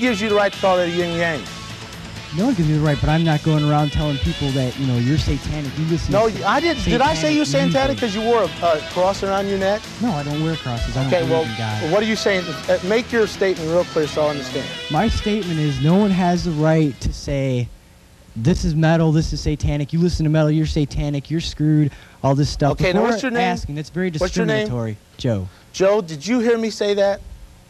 gives you the right to call that a yin-yang? No one gives me the right, but I'm not going around telling people that, you know, you're satanic. You listen No, to I didn't. Did I say you satanic because you wore a cross around your neck? No, I don't wear crosses. I don't Okay, believe in God. What are you saying? Make your statement real clear so I understand. My statement is no one has the right to say, this is metal, this is satanic. You listen to metal, you're satanic, you're screwed, all this stuff. Okay, now what's your name? Asking, that's very discriminatory. Joe. Joe, did you hear me say that?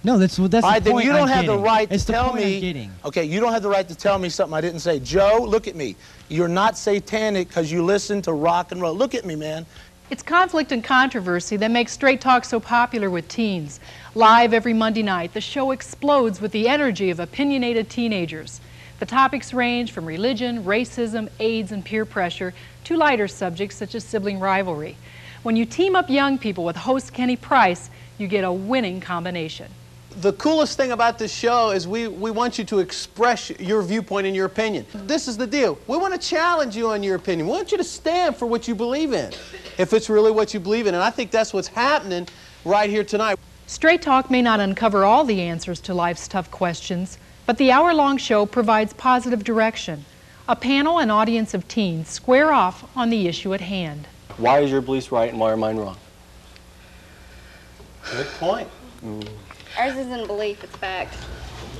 No, that's the point. All right, then you don't have the right to it's tell me. Okay, you don't have the right to tell me something I didn't say. Joe, look at me. You're not satanic because you listen to rock and roll. Look at me, man. It's conflict and controversy that makes Straight Talk so popular with teens. Live every Monday night, the show explodes with the energy of opinionated teenagers. The topics range from religion, racism, AIDS, and peer pressure to lighter subjects such as sibling rivalry. When you team up young people with host Kenny Price, you get a winning combination. The coolest thing about this show is we want you to express your viewpoint and your opinion. This is the deal. We want to challenge you on your opinion. We want you to stand for what you believe in, if it's really what you believe in. And I think that's what's happening right here tonight. Straight Talk may not uncover all the answers to life's tough questions, but the hour-long show provides positive direction. A panel and audience of teens square off on the issue at hand. Why is your beliefs right and why are mine wrong? Good point. Ours isn't belief, it's fact.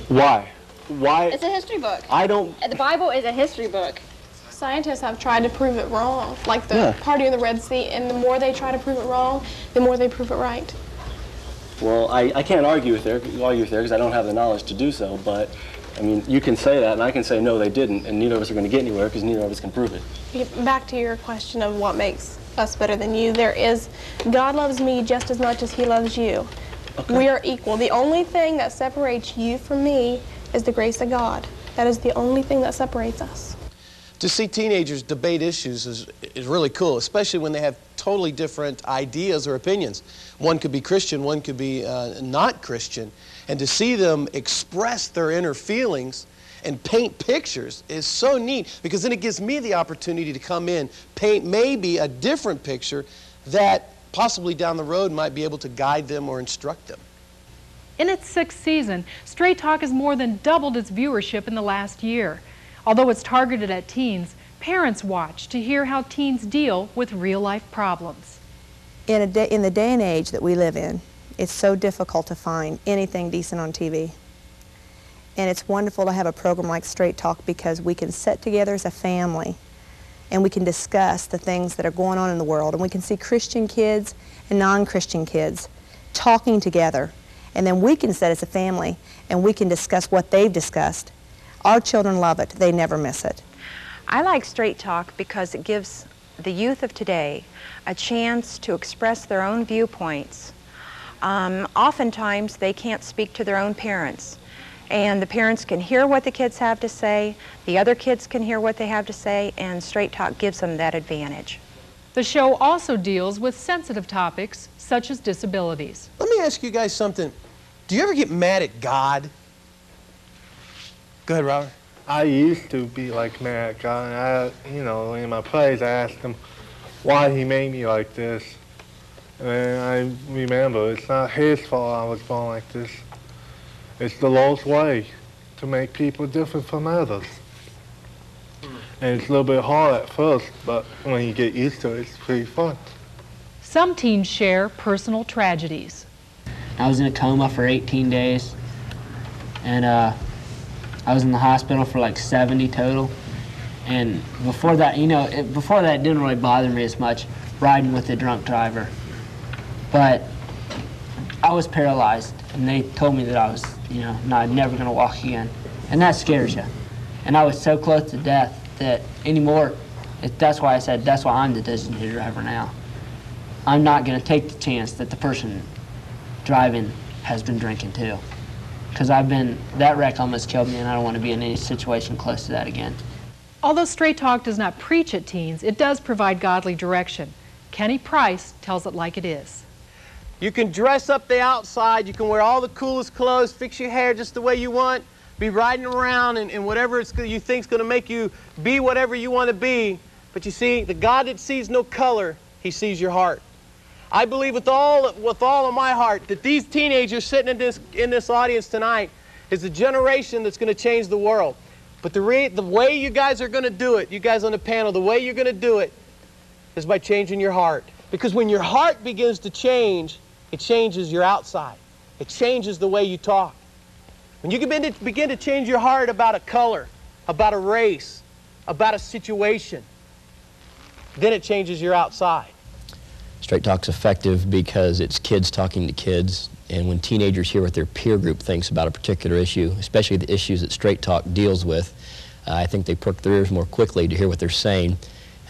Why? Why? It's a history book. I don't... The Bible is a history book. Scientists have tried to prove it wrong, like the party of the Red Sea, and the more they try to prove it wrong, the more they prove it right. Well, I can't argue with there because I don't have the knowledge to do so, but, I mean, you can say that, and I can say, no, they didn't, and neither of us are going to get anywhere because neither of us can prove it. Back to your question of what makes us better than you, God loves me just as much as he loves you. Okay. We are equal. The only thing that separates you from me is the grace of God. That is the only thing that separates us. To see teenagers debate issues is really cool, especially when they have totally different ideas or opinions. One could be Christian, one could be not Christian. And to see them express their inner feelings and paint pictures is so neat, because then it gives me the opportunity to come in, paint maybe a different picture that possibly down the road might be able to guide them or instruct them. In its 6th season, Straight Talk has more than doubled its viewership in the last year. Although it's targeted at teens, parents watch to hear how teens deal with real-life problems. In the day and age that we live in, it's so difficult to find anything decent on TV. And it's wonderful to have a program like Straight Talk because we can sit together as a family and we can discuss the things that are going on in the world, and we can see Christian kids and non-Christian kids talking together, and then we can sit as a family and we can discuss what they've discussed. Our children love it. They never miss it. I like Straight Talk because it gives the youth of today a chance to express their own viewpoints. Oftentimes they can't speak to their own parents, and the parents can hear what the kids have to say, the other kids can hear what they have to say, and Straight Talk gives them that advantage. The show also deals with sensitive topics such as disabilities. Let me ask you guys something. Do you ever get mad at God? Go ahead, Robert. I used to be like mad at God. You know, in my plays, I asked him why he made me like this. And I remember, it's not his fault I was born like this. It's the Lord's way to make people different from others. And it's a little bit hard at first, but when you get used to it, it's pretty fun. Some teens share personal tragedies. I was in a coma for 18 days, and I was in the hospital for like 70 total. And before that, you know, before that it didn't really bother me as much, riding with a drunk driver. But I was paralyzed, and they told me that I was, you know, never gonna walk again. And that scares you. And I was so close to death that anymore, that's why I said, that's why I'm the designated driver now. I'm not gonna take the chance that the person driving has been drinking too. Because that wreck almost killed me, and I don't want to be in any situation close to that again. Although Straight Talk does not preach at teens, it does provide godly direction. Kenny Price tells it like it is. You can dress up the outside, you can wear all the coolest clothes, fix your hair just the way you want, be riding around and whatever you think is going to make you be whatever you want to be. But you see, the God that sees no color, he sees your heart. I believe with all of my heart that these teenagers sitting in this audience tonight, is the generation that's going to change the world. But the way you guys are going to do it, you guys on the panel, the way you're going to do it is by changing your heart. Because when your heart begins to change, it changes your outside. It changes the way you talk. When you begin to change your heart about a color, about a race, about a situation, then it changes your outside. Straight Talk's effective because it's kids talking to kids, and when teenagers hear what their peer group thinks about a particular issue, especially the issues that Straight Talk deals with, I think they perk their ears more quickly to hear what they're saying.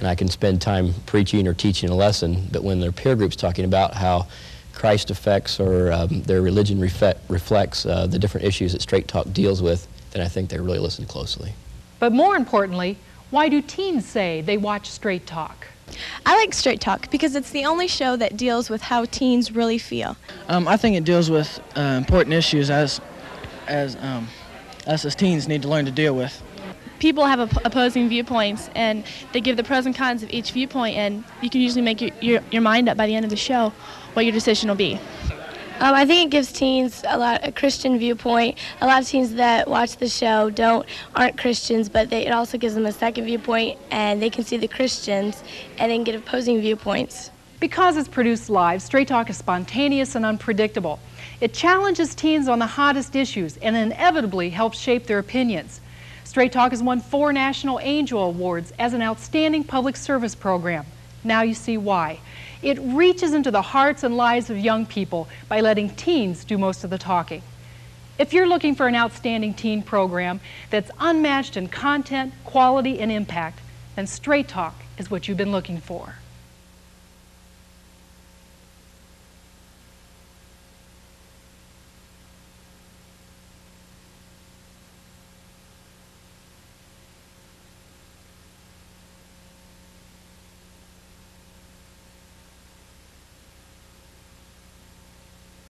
And I can spend time preaching or teaching a lesson, but when their peer group's talking about how Christ affects or their religion reflects the different issues that Straight Talk deals with, then I think they really listen closely. But more importantly, why do teens say they watch Straight Talk? I like Straight Talk because it's the only show that deals with how teens really feel. I think it deals with important issues as us as teens need to learn to deal with. People have opposing viewpoints, and they give the pros and cons of each viewpoint, and you can usually make your mind up by the end of the show what your decision will be. I think it gives teens a Christian viewpoint. A lot of teens that watch the show aren't Christians, but it also gives them a second viewpoint, and they can see the Christians and then get opposing viewpoints. Because it's produced live, Straight Talk is spontaneous and unpredictable. It challenges teens on the hottest issues and inevitably helps shape their opinions. Straight Talk has won 4 National Angel Awards as an outstanding public service program. Now you see why. It reaches into the hearts and lives of young people by letting teens do most of the talking. If you're looking for an outstanding teen program that's unmatched in content, quality, and impact, then Straight Talk is what you've been looking for.